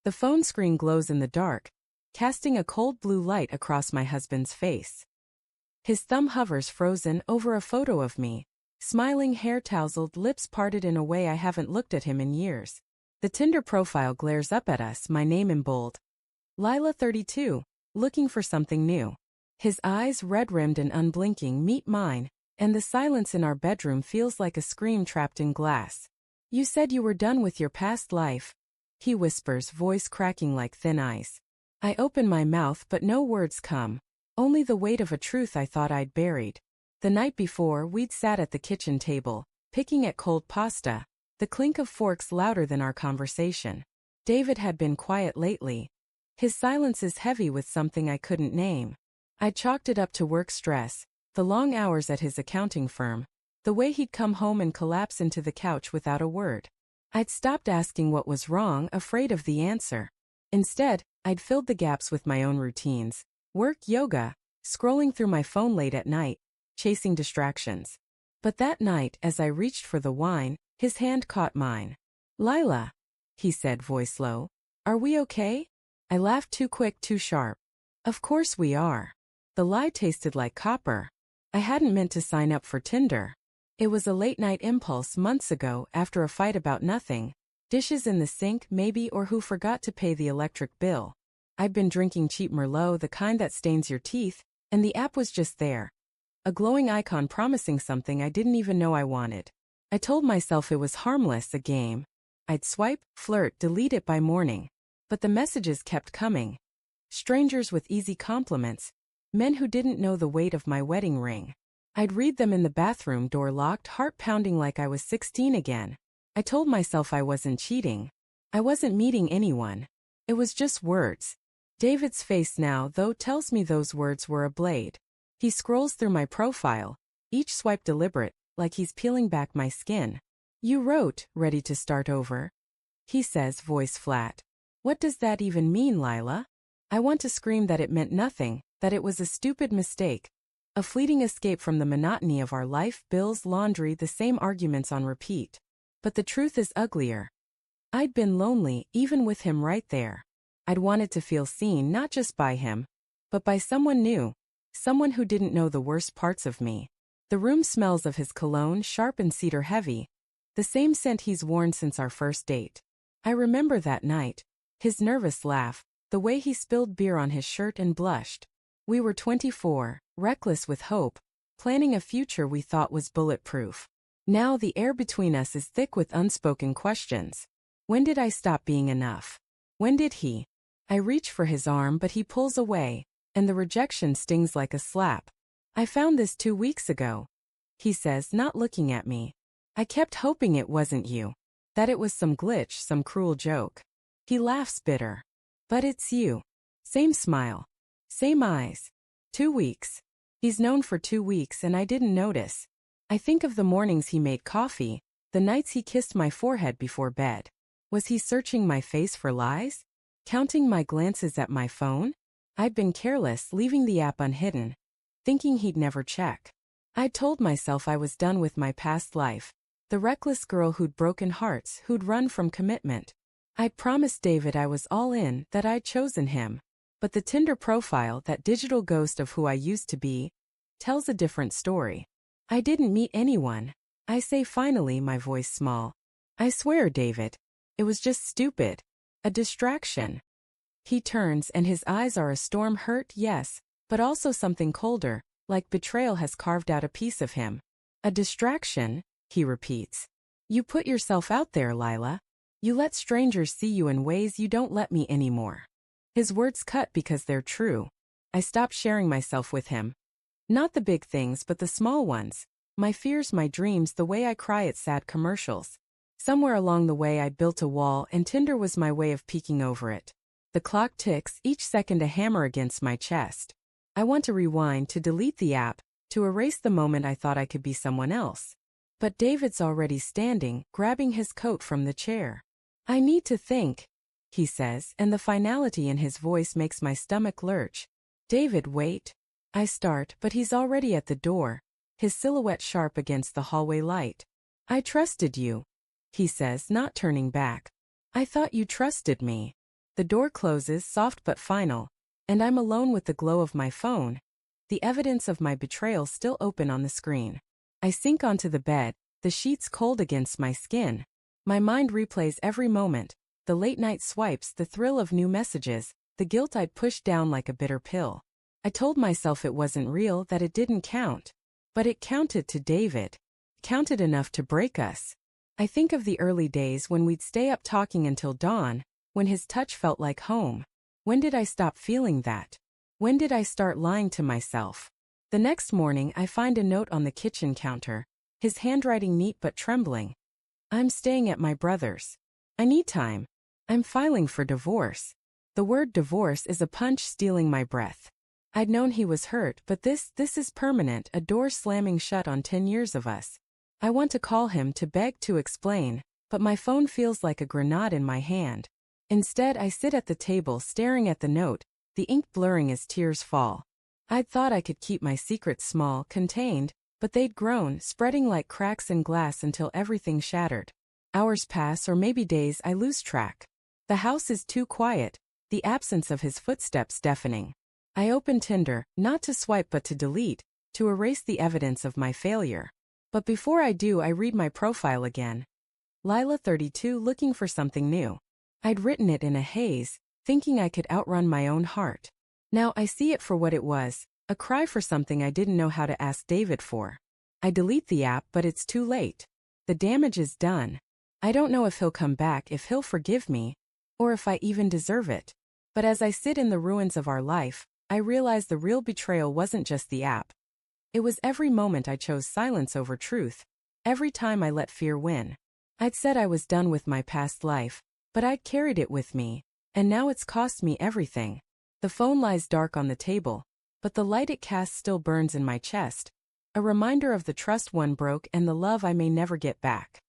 The phone screen glows in the dark, casting a cold blue light across my husband's face. His thumb hovers frozen over a photo of me, smiling, hair-tousled, lips parted in a way I haven't looked at him in years. The Tinder profile glares up at us, my name in bold. Lila 32, looking for something new. His eyes, red-rimmed and unblinking, meet mine, and the silence in our bedroom feels like a scream trapped in glass. You said you were done with your past life, he whispers, voice cracking like thin ice. I open my mouth but no words come, only the weight of a truth I thought I'd buried. The night before, we'd sat at the kitchen table, picking at cold pasta, the clink of forks louder than our conversation. David had been quiet lately. His silence is heavy with something I couldn't name. I chalked it up to work stress, the long hours at his accounting firm, the way he'd come home and collapse into the couch without a word. I'd stopped asking what was wrong, afraid of the answer. Instead, I'd filled the gaps with my own routines. Work, yoga, scrolling through my phone late at night, chasing distractions. But that night, as I reached for the wine, his hand caught mine. Lila, he said, voice low. Are we okay? I laughed, too quick, too sharp. Of course we are. The lie tasted like copper. I hadn't meant to sign up for Tinder. It was a late-night impulse months ago after a fight about nothing. Dishes in the sink, maybe, or who forgot to pay the electric bill. I'd been drinking cheap Merlot, the kind that stains your teeth, and the app was just there. A glowing icon promising something I didn't even know I wanted. I told myself it was harmless, a game. I'd swipe, flirt, delete it by morning. But the messages kept coming. Strangers with easy compliments. Men who didn't know the weight of my wedding ring. I'd read them in the bathroom, door locked, heart pounding like I was 16 again. I told myself I wasn't cheating. I wasn't meeting anyone. It was just words. David's face now, though, tells me those words were a blade. He scrolls through my profile, each swipe deliberate, like he's peeling back my skin. You wrote, ready to start over. He says, voice flat. What does that even mean, Lila? I want to scream that it meant nothing, that it was a stupid mistake. A fleeting escape from the monotony of our life, bills, laundry, the same arguments on repeat. But the truth is uglier. I'd been lonely, even with him right there. I'd wanted to feel seen, not just by him, but by someone new, someone who didn't know the worst parts of me. The room smells of his cologne, sharp and cedar heavy, the same scent he's worn since our first date. I remember that night, his nervous laugh, the way he spilled beer on his shirt and blushed. We were 24, reckless with hope, planning a future we thought was bulletproof. Now the air between us is thick with unspoken questions. When did I stop being enough? When did he? I reach for his arm but he pulls away, and the rejection stings like a slap. I found this 2 weeks ago, he says, not looking at me. I kept hoping it wasn't you. That it was some glitch, some cruel joke. He laughs bitter. But it's you. Same smile. Same eyes. 2 weeks. He's known for 2 weeks and I didn't notice. I think of the mornings he made coffee, the nights he kissed my forehead before bed. Was he searching my face for lies? Counting my glances at my phone? I'd been careless, leaving the app unhidden, thinking he'd never check. I'd told myself I was done with my past life. The reckless girl who'd broken hearts, who'd run from commitment. I'd promised David I was all in, that I'd chosen him. But the Tinder profile, that digital ghost of who I used to be, tells a different story. I didn't meet anyone. I say finally, my voice small. I swear, David. It was just stupid. A distraction. He turns and his eyes are a storm, hurt, yes, but also something colder, like betrayal has carved out a piece of him. A distraction, he repeats. You put yourself out there, Lila. You let strangers see you in ways you don't let me anymore. His words cut because they're true. I stopped sharing myself with him. Not the big things but the small ones. My fears, my dreams, the way I cry at sad commercials. Somewhere along the way I built a wall and Tinder was my way of peeking over it. The clock ticks, each second a hammer against my chest. I want to rewind, to delete the app, to erase the moment I thought I could be someone else. But David's already standing, grabbing his coat from the chair. I need to think, he says, and the finality in his voice makes my stomach lurch. David, wait. I start, but he's already at the door, his silhouette sharp against the hallway light. I trusted you, he says, not turning back. I thought you trusted me. The door closes, soft but final, and I'm alone with the glow of my phone, the evidence of my betrayal still open on the screen. I sink onto the bed, the sheets cold against my skin. My mind replays every moment, the late-night swipes, the thrill of new messages, the guilt I'd pushed down like a bitter pill. I told myself it wasn't real, that it didn't count. But it counted to David. Counted enough to break us. I think of the early days when we'd stay up talking until dawn, when his touch felt like home. When did I stop feeling that? When did I start lying to myself? The next morning I find a note on the kitchen counter, his handwriting neat but trembling. I'm staying at my brother's. I need time. I'm filing for divorce. The word divorce is a punch stealing my breath. I'd known he was hurt, but this is permanent, a door slamming shut on 10 years of us. I want to call him, to beg, to explain, but my phone feels like a grenade in my hand. Instead, I sit at the table staring at the note, the ink blurring as tears fall. I'd thought I could keep my secrets small, contained, but they'd grown, spreading like cracks in glass until everything shattered. Hours pass, or maybe days, I lose track. The house is too quiet, the absence of his footsteps deafening. I open Tinder, not to swipe but to delete, to erase the evidence of my failure. But before I do, I read my profile again. Lila, 32, looking for something new. I'd written it in a haze, thinking I could outrun my own heart. Now I see it for what it was, a cry for something I didn't know how to ask David for. I delete the app, but it's too late. The damage is done. I don't know if he'll come back, if he'll forgive me, or if I even deserve it. But as I sit in the ruins of our life, I realize the real betrayal wasn't just the app. It was every moment I chose silence over truth, every time I let fear win. I'd said I was done with my past life, but I'd carried it with me, and now it's cost me everything. The phone lies dark on the table, but the light it casts still burns in my chest, a reminder of the trust one broke and the love I may never get back.